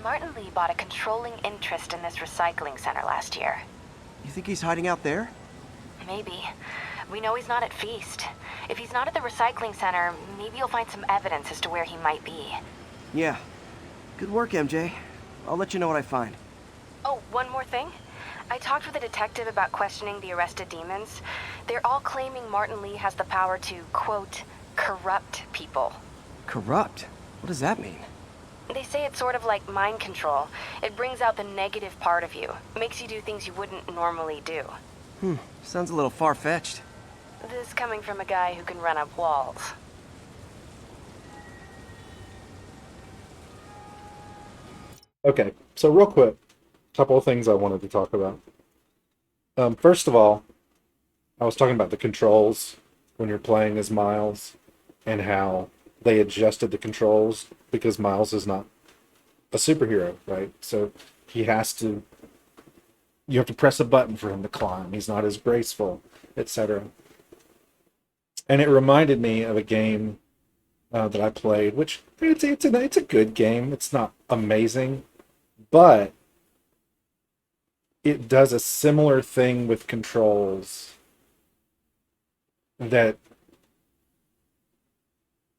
Martin Lee bought a controlling interest in this recycling center last year. You think he's hiding out there? Maybe. We know he's not at Feast. If he's not at the recycling center, maybe you'll find some evidence as to where he might be. Yeah. Good work, MJ. I'll let you know what I find. Oh, one more thing. I talked with a detective about questioning the arrested demons. They're all claiming Martin Lee has the power to, quote, corrupt people. Corrupt? What does that mean? They say it's sort of like mind control. It brings out the negative part of you, makes you do things you wouldn't normally do. Sounds a little far-fetched. This coming from a guy who can run up walls. Okay, so real quick, a couple of things I wanted to talk about. First of all, I was talking about the controls when you're playing as Miles and how they adjusted the controls because Miles is not a superhero, right? So he has to, you have to press a button for him to climb. He's not as graceful, etc. And it reminded me of a game that I played, which it's a good game. It's not amazing, but it does a similar thing with controls that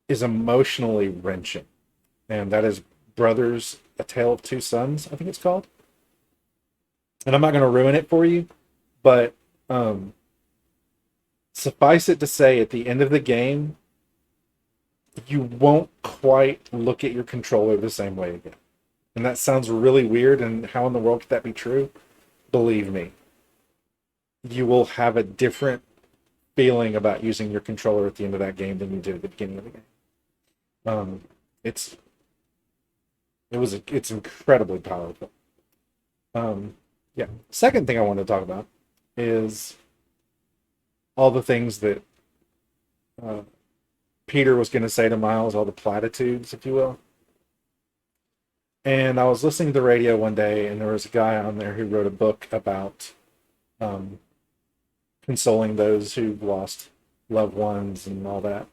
is emotionally wrenching, and that is Brothers: A Tale of Two Sons, I think it's called. And I'm not going to ruin it for you, but suffice it to say, at the end of the game, you won't quite look at your controller the same way again. And that sounds really weird, and how in the world could that be true? Believe me, you will have a different feeling about using your controller at the end of that game than you did at the beginning of the game. It's incredibly powerful. Yeah. Second thing I want to talk about is all the things that Peter was going to say to Miles, all the platitudes, if you will. And I was listening to the radio one day, and there was a guy on there who wrote a book about consoling those who've lost loved ones and all that.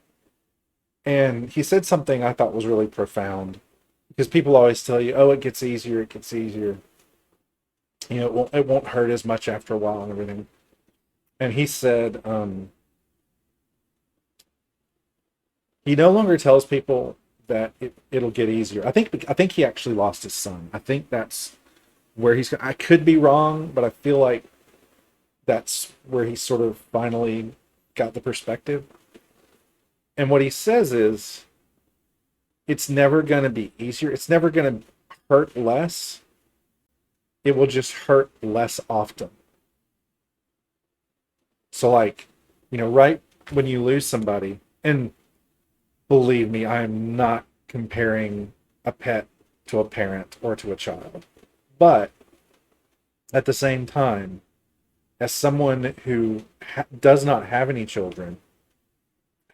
And he said something I thought was really profound, because people always tell you, "Oh, it gets easier, it gets easier. You know, it won't hurt as much after a while and everything." And he said, he no longer tells people that it'll get easier. I think he actually lost his son. I think that's where he's. I could be wrong, but I feel like that's where he sort of finally got the perspective. And what he says is, it's never going to be easier. It's never going to hurt less. It will just hurt less often. So, like, right when you lose somebody, and believe me, I am not comparing a pet to a parent or to a child. But at the same time, as someone who does not have any children,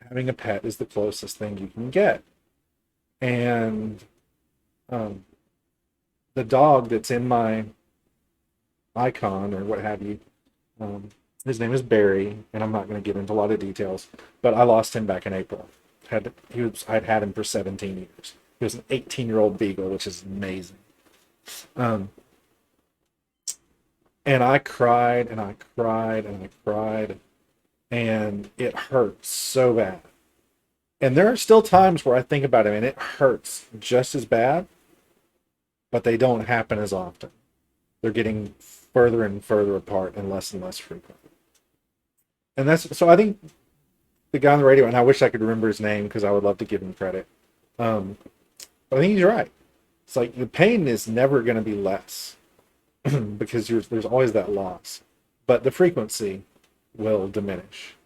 having a pet is the closest thing you can get. And the dog that's in my icon or what have you, his name is Barry, and I'm not going to get into a lot of details, but I lost him back in April. I'd had him for 17 years. He was an 18-year-old beagle, which is amazing. And I cried and I cried and I cried, and it hurt so bad. And there are still times where I think about him and it hurts just as bad, but they don't happen as often. They're getting further and further apart and less frequent. And so I think the guy on the radio, and I wish I could remember his name because I would love to give him credit. But I think he's right. It's like the pain is never going to be less because there's always that loss, but the frequency will diminish.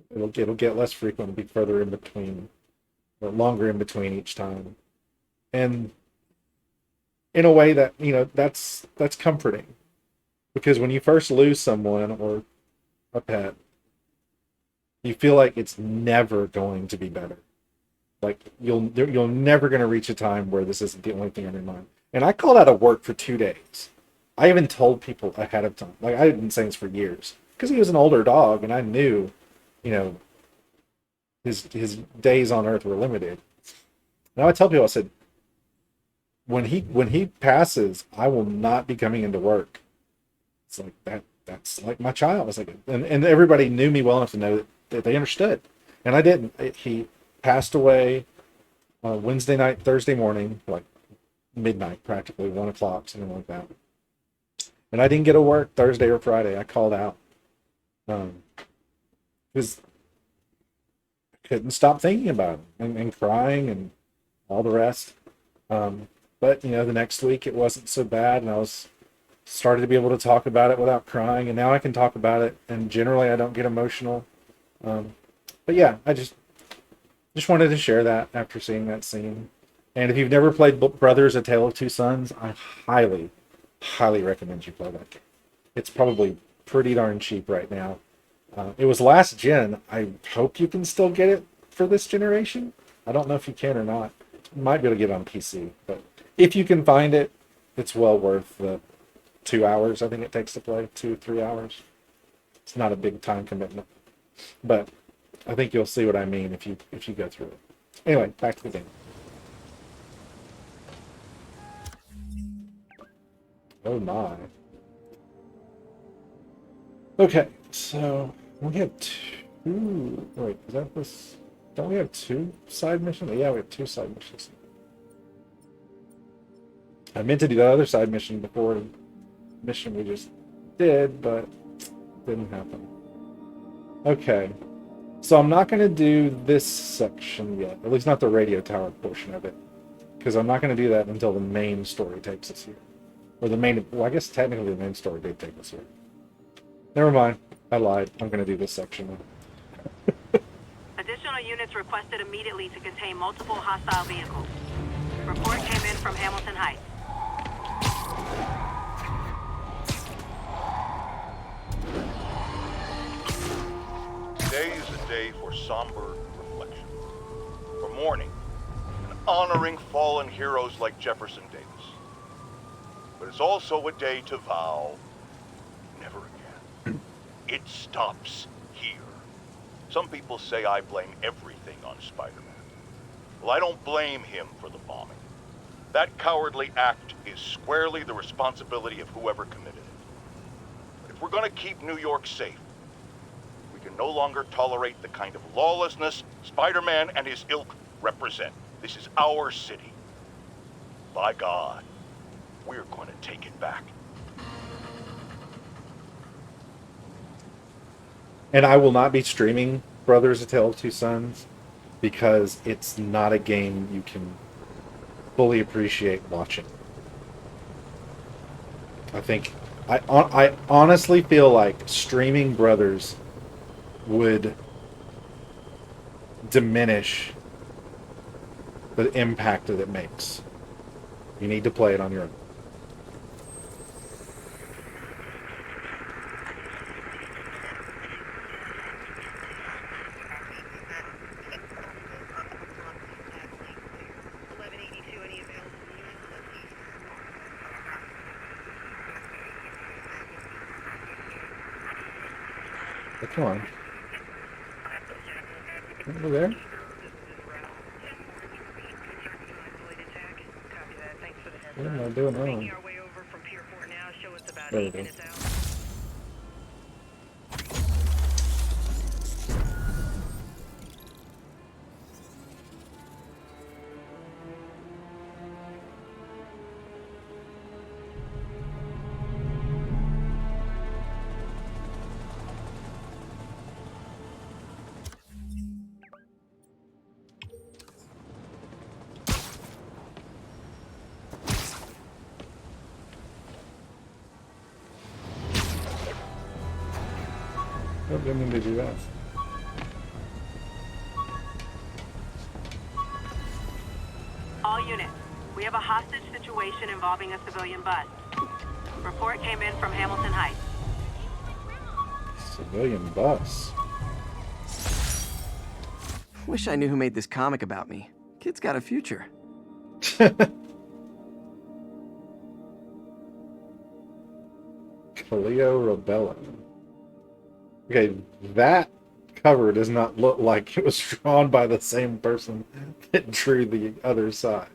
It'll get less frequent, it'll be further in between, or longer in between each time, and in a way that that's comforting, because when you first lose someone or a pet, you feel like it's never going to be better. Like you're never going to reach a time where this isn't the only thing on your mind. And I called out of work for 2 days. I even told people ahead of time. Like, I had been saying this for years because he was an older dog, and I knew, his days on Earth were limited. And I would tell people, I said, when he passes, I will not be coming into work. It's like that's like my child. It's like, and everybody knew me well enough to know that they understood, and I didn't. He passed away Wednesday night, Thursday morning, like midnight, practically 1 o'clock, something like that. And I didn't get to work Thursday or Friday. I called out because I couldn't stop thinking about him and crying and all the rest. But the next week it wasn't so bad, and I was started to be able to talk about it without crying, and now I can talk about it, and generally I don't get emotional. But yeah, I just wanted to share that after seeing that scene. And if you've never played Brothers: A Tale of Two Sons, I highly, highly recommend you play that game. It's probably pretty darn cheap right now. It was last gen. I hope you can still get it for this generation. I don't know if you can or not. You might be able to get it on PC, but if you can find it, it's well worth the 2 hours I think it takes to play, 2-3 hours. It's not a big time commitment, but I think you'll see what I mean if you go through it. Anyway, back to the game. Oh my. Okay, so we have two. Wait, is that this? Don't we have 2 side missions? Yeah, we have 2 side missions. I meant to do that other side mission before the mission we just did, but didn't happen. Okay, so I'm not going to do this section yet, at least not the radio tower portion of it, because I'm not going to do that until the main story takes us here. Or the main, well, I guess technically the main story did take us here. Never mind, I lied. I'm going to do this section now. Additional units requested immediately to contain multiple hostile vehicles. Report came in from Hamilton Heights. Today is a day for somber reflection, for mourning and honoring fallen heroes like Jefferson Davis. But it's also a day to vow never again. It stops here. Some people say I blame everything on Spider-Man. Well, I don't blame him for the bombing. That cowardly act is squarely the responsibility of whoever committed it. But if we're going to keep New York safe, we can no longer tolerate the kind of lawlessness Spider-Man and his ilk represent. This is our city. By God, we're going to take it back. And I will not be streaming Brothers: A Tale of Two Sons because it's not a game you can fully appreciate watching. I honestly feel like streaming Brothers would diminish the impact that it makes. You need to play it on your own. Come on. Over there? What am I doing wrong? There we go. I didn't mean to do that. All units, we have a hostage situation involving a civilian bus. Report came in from Hamilton Heights. Civilian bus. Wish I knew who made this comic about me. Kid's got a future. Cleo Robello. Okay, that cover does not look like it was drawn by the same person that drew the other side.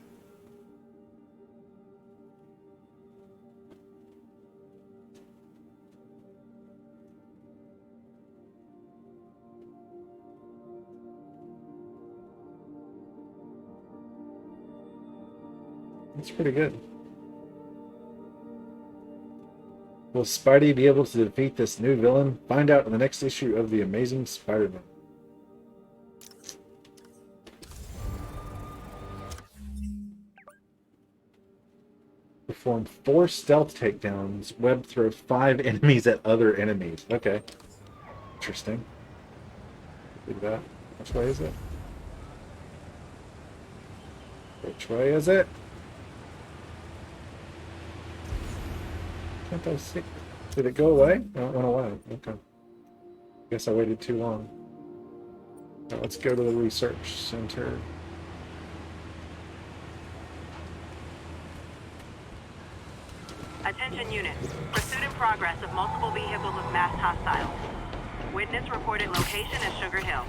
That's pretty good. Will Spidey be able to defeat this new villain? Find out in the next issue of The Amazing Spider-Man. Perform 4 stealth takedowns. Web throws 5 enemies at other enemies. Okay. Interesting. Do that. Which way is it? Which way is it? Can't I see? Did it go away? No, it went away. Okay. Guess I waited too long. Now let's go to the research center. Attention units. Pursuit in progress of multiple vehicles of masked hostiles. Witness reported location as Sugar Hill.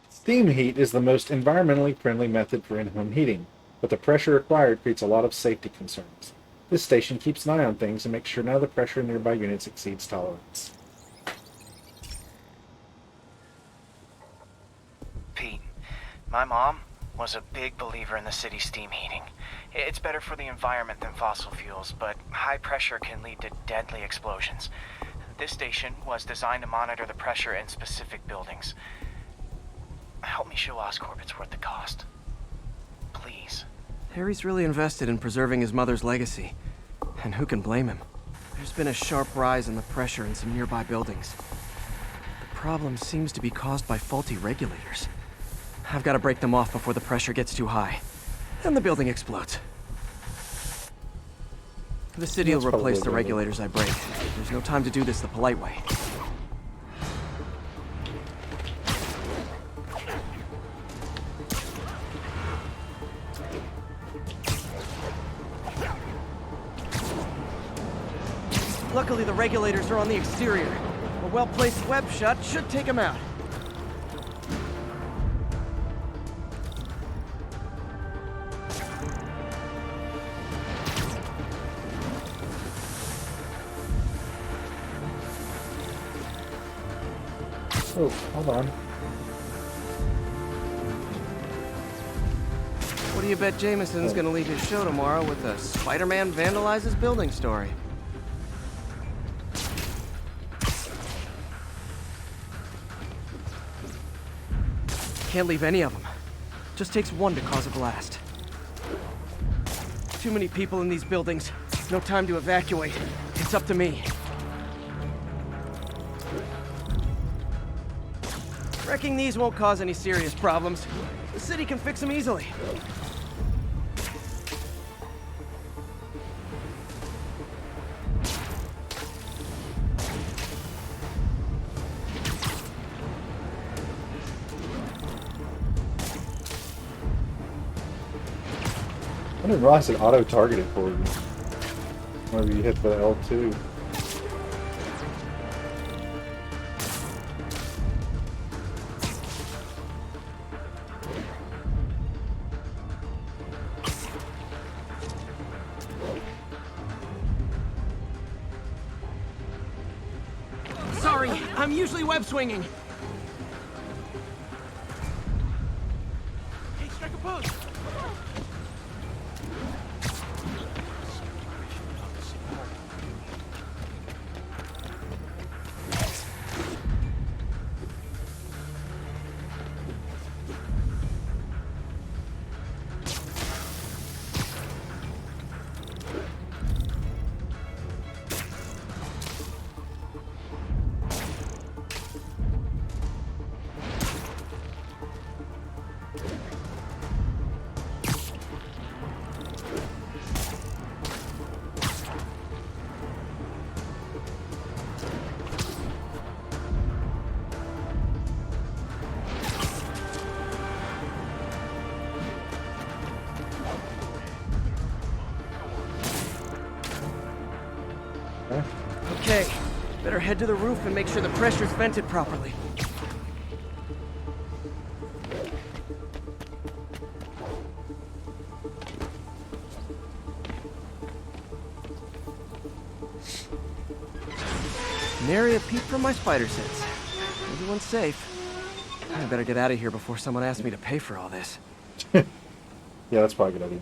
Steam heat is the most environmentally friendly method for in-home heating, but the pressure required creates a lot of safety concerns. This station keeps an eye on things and makes sure none of the pressure in nearby units exceeds tolerance. Pete, my mom was a big believer in the city's steam heating. It's better for the environment than fossil fuels, but high pressure can lead to deadly explosions. This station was designed to monitor the pressure in specific buildings. Help me show Oscorp it's worth the cost. Please. Harry's really invested in preserving his mother's legacy. And who can blame him? There's been a sharp rise in the pressure in some nearby buildings. The problem seems to be caused by faulty regulators. I've got to break them off before the pressure gets too high. And the building explodes. The city will replace the regulators I break. There's no time to do this the polite way. Luckily, the regulators are on the exterior. A well-placed web shot should take them out. Oh, hold on. What do you bet Jameson's gonna leave his show tomorrow with a Spider-Man vandalizes building story? Can't leave any of them. Just takes one to cause a blast. Too many people in these buildings. No time to evacuate. It's up to me. Wrecking these won't cause any serious problems. The city can fix them easily. I didn't realize it auto-targeted for you whenever you hit the L2. Sorry, I'm usually web swinging. Hey, strike a pose. Okay, better head to the roof and make sure the pressure's vented properly. Nary a peep from my spider sense. Everyone's safe. I better get out of here before someone asks me to pay for all this. Yeah, that's probably a good idea.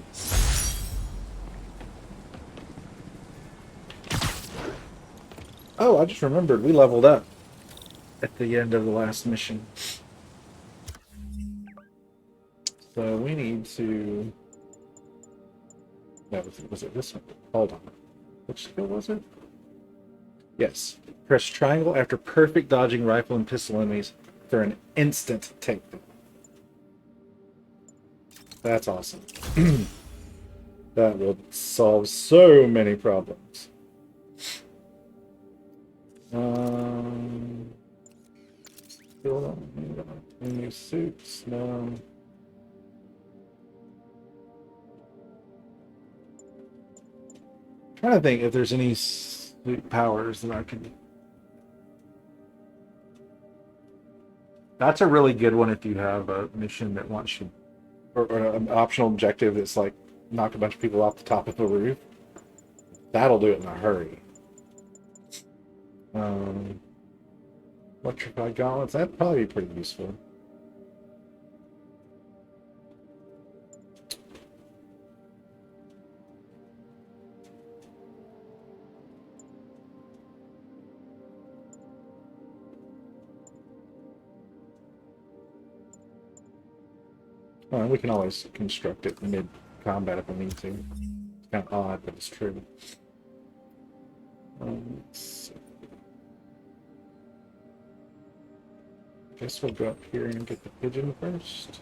Oh, I just remembered we leveled up at the end of the last mission. So we need to... No, was it this one? Hold on. Which skill was it? Yes. Press triangle after perfect dodging rifle and pistol enemies for an instant takedown. That's awesome. That will solve so many problems. Still don't need new suits. No. Trying to think if there's any powers that I can. That's a really good one if you have a mission that wants you, or an optional objective that's like knock a bunch of people off the top of the roof. That'll do it in a hurry. Electrified gauntlets, that'd probably be pretty useful. We can always construct it mid-combat if we need to. It's kind of odd, but it's true. Let's see. Guess we'll go up here and get the pigeon first.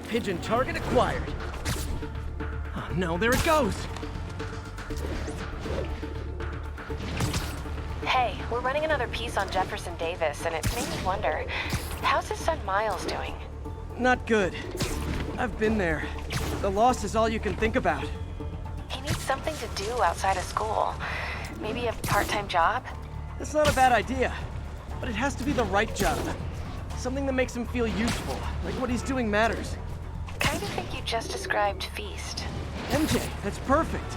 Pigeon target acquired. Oh no, there it goes. Hey, we're running another piece on Jefferson Davis, and it made me wonder, how's his son Miles doing? Not good. I've been there. The loss is all you can think about. He needs something to do outside of school. Maybe a part-time job? It's not a bad idea, but it has to be the right job. Something that makes him feel useful, like what he's doing matters. Kind of think you just described Feast. MJ, that's perfect.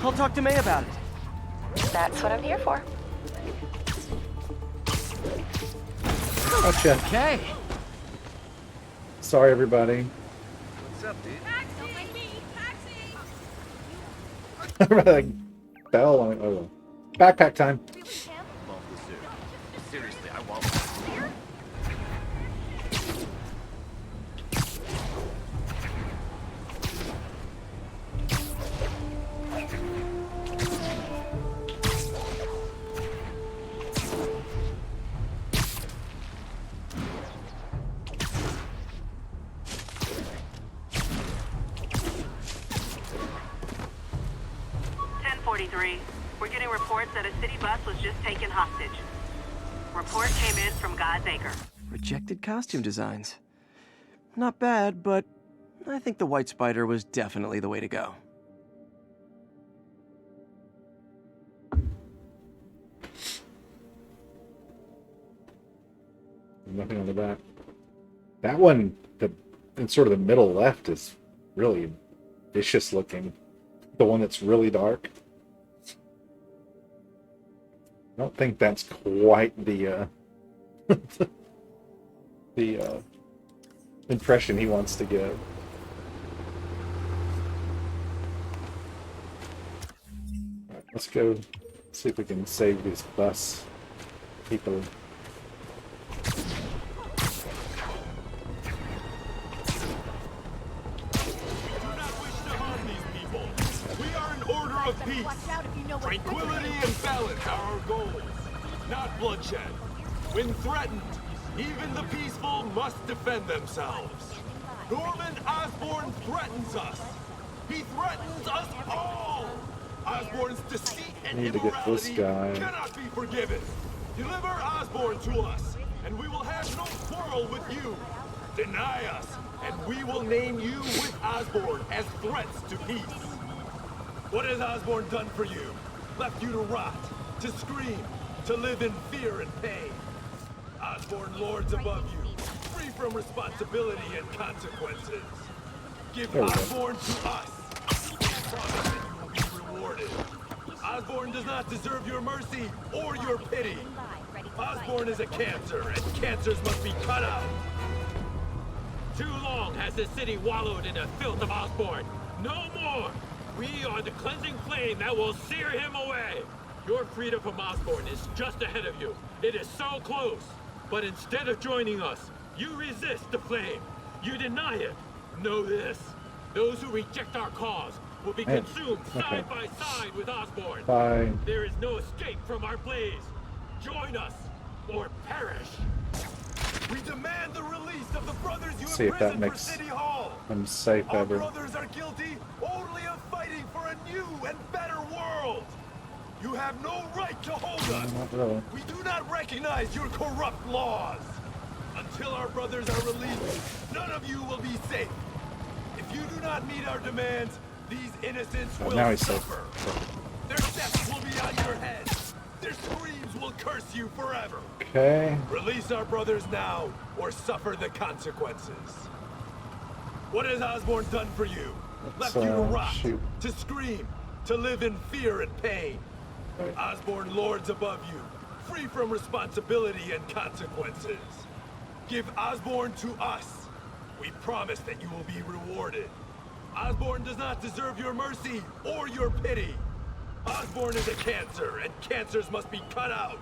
I'll talk to May about it. That's what I'm here for. Gotcha. Okay. Sorry, everybody. What's up, dude? Like bell on it. Oh, backpack time. Seriously, I won't. We're getting reports that a city bus was just taken hostage. Report came in from God's Acre. Rejected costume designs. Not bad, but I think the White Spider was definitely the way to go. Nothing on the back. That one, in sort of the middle left, is really vicious looking. The one that's really dark. I don't think that's quite the the impression he wants to give. Right, let's go see if we can save these bus people. Of peace. Tranquility and balance are our goals, not bloodshed. When threatened, even the peaceful must defend themselves. Norman Osborn threatens us. He threatens us all. Osborn's deceit and Need to get this immorality guy. cannot be forgiven. Deliver Osborn to us, and we will have no quarrel with you. Deny us, and we will name you with Osborn as threats to peace. What has Osborn done for you? Left you to rot, to scream, to live in fear and pain. Osborn lords above you, free from responsibility and consequences. Give Osborn to us. We promise that you will be rewarded. Osborn does not deserve your mercy or your pity. Osborn is a cancer, and cancers must be cut out. Too long has the city wallowed in the filth of Osborn. No more! We are the cleansing flame that will sear him away. Your freedom from Osborn is just ahead of you. It is so close. But instead of joining us, you resist the flame. You deny it. Know this. Those who reject our cause will be consumed side by side with Osborn. Fine. There is no escape from our blaze. Join us, or perish. We demand the release of the brothers you See if that imprisoned for makes City Hall. them safe Our ever. brothers are guilty only of fighting for a new and better world. You have no right to hold us. Not really. We do not recognize your corrupt laws. Until our brothers are released, none of you will be safe. If you do not meet our demands, these innocents will Now he's safe. suffer. Their steps will be on your head. Their screams will curse you forever. Okay. Release our brothers now, or suffer the consequences. What has Osborn done for you? Let's, Left you to rot, shoot. to scream, to live in fear and pain. Osborn lords above you, free from responsibility and consequences. Give Osborn to us. We promise that you will be rewarded. Osborn does not deserve your mercy or your pity. Osborn is a cancer, and cancers must be cut out.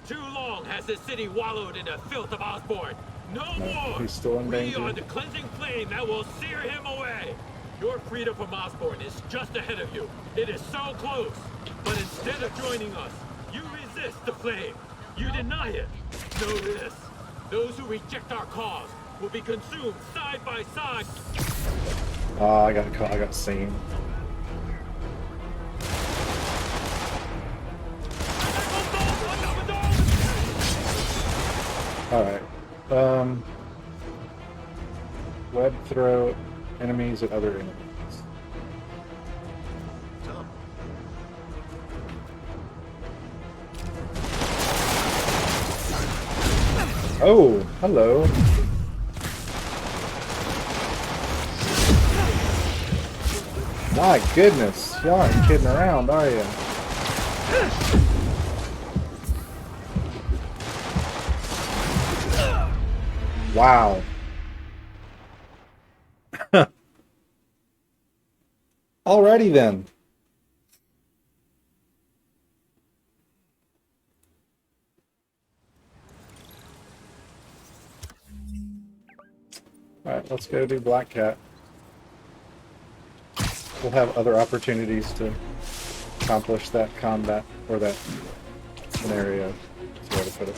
Too long has the city wallowed in the filth of Osborn. No more! He's still in We danger. are the cleansing flame that will sear him away. Your freedom from Osborn is just ahead of you. It is so close. But instead of joining us, you resist the flame. You deny it. Know this. Those who reject our cause will be consumed side by side. Oh, I got seen. Alright. Web throw enemies at other enemies. Oh, hello. My goodness, y'all ain't kidding around, are you? Wow. Alrighty then. Alright, let's go do Black Cat. We'll have other opportunities to accomplish that combat, or that scenario, is the way to put it.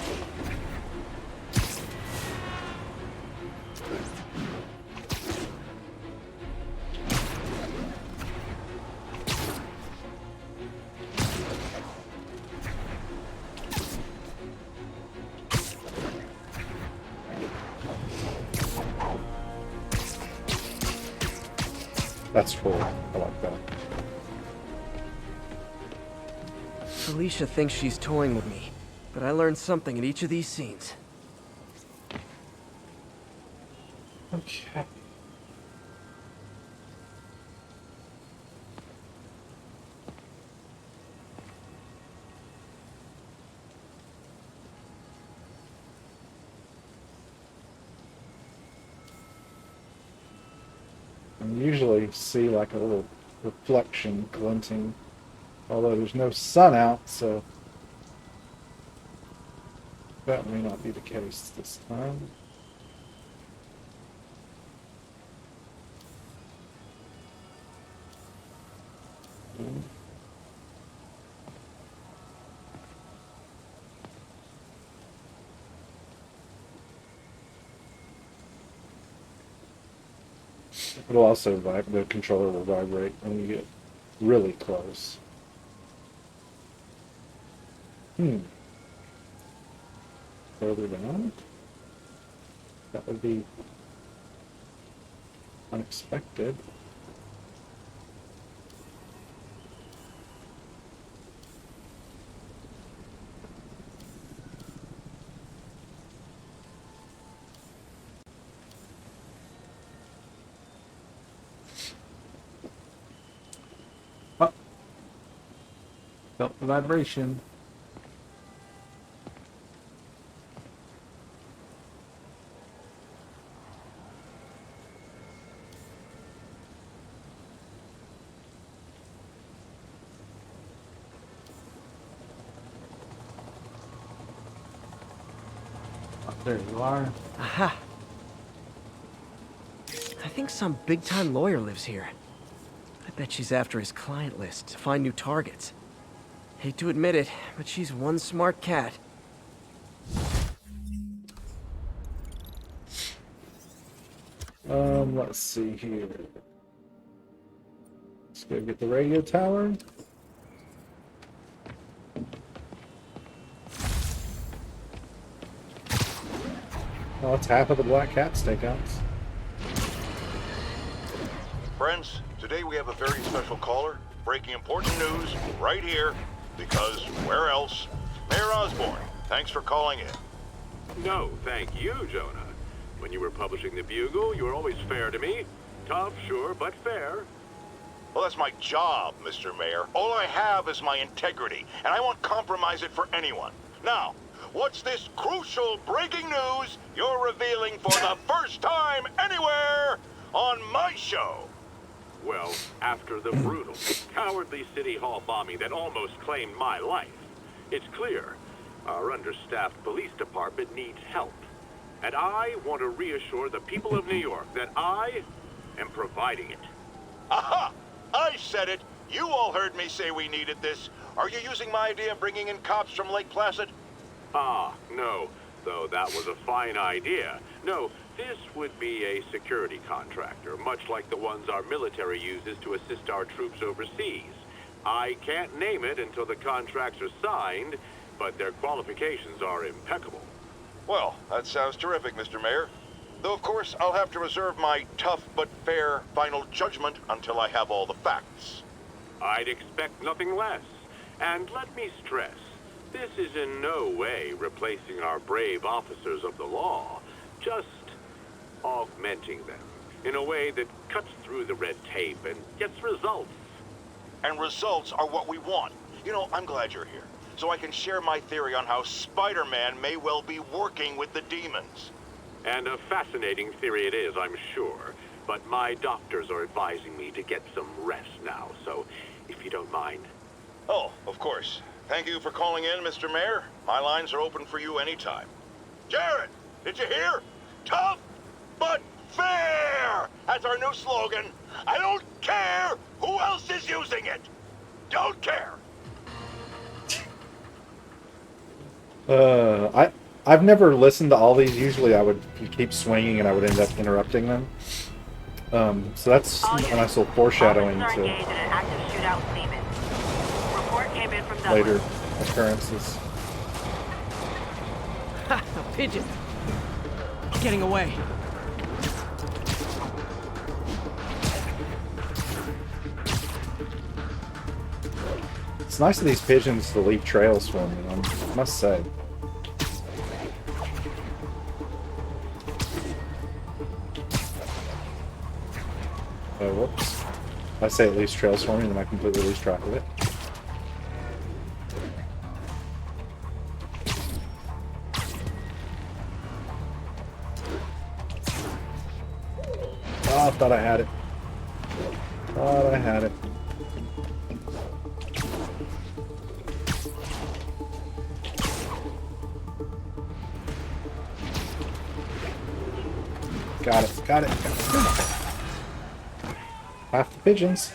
That's cool. I like that. Alicia thinks she's toying with me, but I learned something in each of these scenes. Okay. And usually see like a little reflection glinting, although there's no sun out, so that may not be the case this time. It'll also the controller will vibrate when you get really close. further down? That would be unexpected. Oh. Felt the vibration. There you are. Aha! I think some big-time lawyer lives here. I bet she's after his client list to find new targets. Hate to admit it, but she's one smart cat. Let's see here. Let's go get the radio tower. Well, that's half of the Black Cat stakeouts. Friends, today we have a very special caller, breaking important news right here, because where else? Mayor Osborn, thanks for calling in. No, thank you, Jonah. When you were publishing the Bugle, you were always fair to me. Tough, sure, but fair. Well, that's my job, Mr. Mayor. All I have is my integrity, and I won't compromise it for anyone. Now, what's this crucial breaking news you're revealing for the first time anywhere on my show? Well, after the brutal, cowardly City Hall bombing that almost claimed my life, it's clear our understaffed police department needs help. And I want to reassure the people of New York that I am providing it. Aha! I said it! You all heard me say we needed this. Are you using my idea of bringing in cops from Lake Placid? Ah, no. Though that was a fine idea. No, this would be a security contractor, much like the ones our military uses to assist our troops overseas. I can't name it until the contracts are signed, but their qualifications are impeccable. Well, that sounds terrific, Mr. Mayor. Though, of course, I'll have to reserve my tough but fair final judgment until I have all the facts. I'd expect nothing less. And let me stress, this is in no way replacing our brave officers of the law, just augmenting them in a way that cuts through the red tape and gets results. And results are what we want. You know, I'm glad you're here, so I can share my theory on how Spider-Man may well be working with the demons. And a fascinating theory it is, I'm sure. But my doctors are advising me to get some rest now, so if you don't mind. Oh, of course. Thank you for calling in, Mr. Mayor. My lines are open for you anytime. Jared, did you hear? Tough but fair! That's our new slogan. I don't care who else is using it. Don't care. I've never listened to all these. Usually I would keep swinging and I would end up interrupting them. So that's a nice little foreshadowing to later occurrences. Ha! A pigeon! Getting away. It's nice of these pigeons to leave trails for me, I must say. Oh, whoops. If I say it leaves trails for me, then I completely lose track of it. Oh, I thought I had it. Thought I had it. Got it. Got it. Half the pigeons.